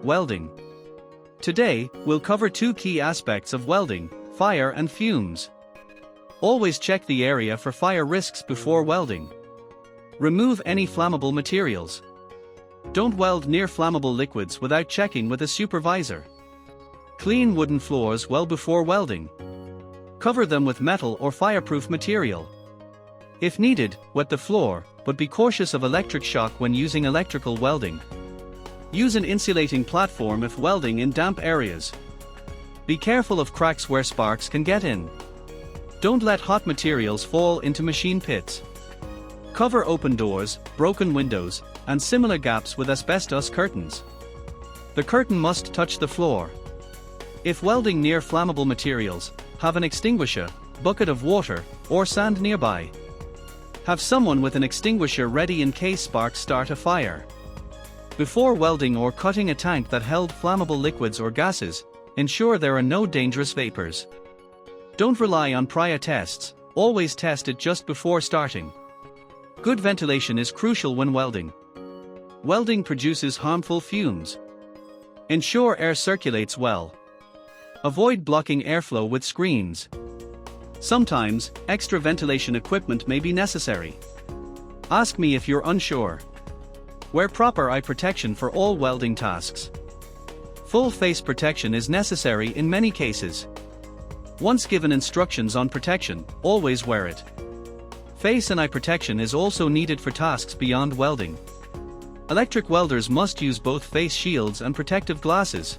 Welding. Today, we'll cover two key aspects of welding: fire and fumes. Always check the area for fire risks before welding. Remove any flammable materials. Don't weld near flammable liquids without checking with a supervisor. Clean wooden floors well before welding. Cover them with metal or fireproof material. If needed, wet the floor, but be cautious of electric shock when using electrical welding. Use an insulating platform if welding in damp areas. Be careful of cracks where sparks can get in. Don't let hot materials fall into machine pits. Cover open doors, broken windows, and similar gaps with asbestos curtains. The curtain must touch the floor. If welding near flammable materials, have an extinguisher, bucket of water, or sand nearby. Have someone with an extinguisher ready in case sparks start a fire. Before welding or cutting a tank that held flammable liquids or gases, ensure there are no dangerous vapors. Don't rely on prior tests, always test it just before starting. Good ventilation is crucial when welding. Welding produces harmful fumes. Ensure air circulates well. Avoid blocking airflow with screens. Sometimes, extra ventilation equipment may be necessary. Ask me if you're unsure. Wear proper eye protection for all welding tasks. Full face protection is necessary in many cases. Once given instructions on protection, always wear it. Face and eye protection is also needed for tasks beyond welding. Electric welders must use both face shields and protective glasses.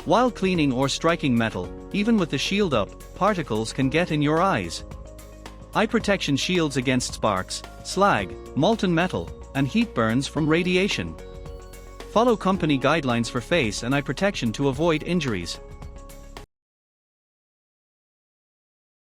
While cleaning or striking metal, even with the shield up, particles can get in your eyes. Eye protection shields against sparks, slag, molten metal, and heat burns from radiation. Follow company guidelines for face and eye protection to avoid injuries.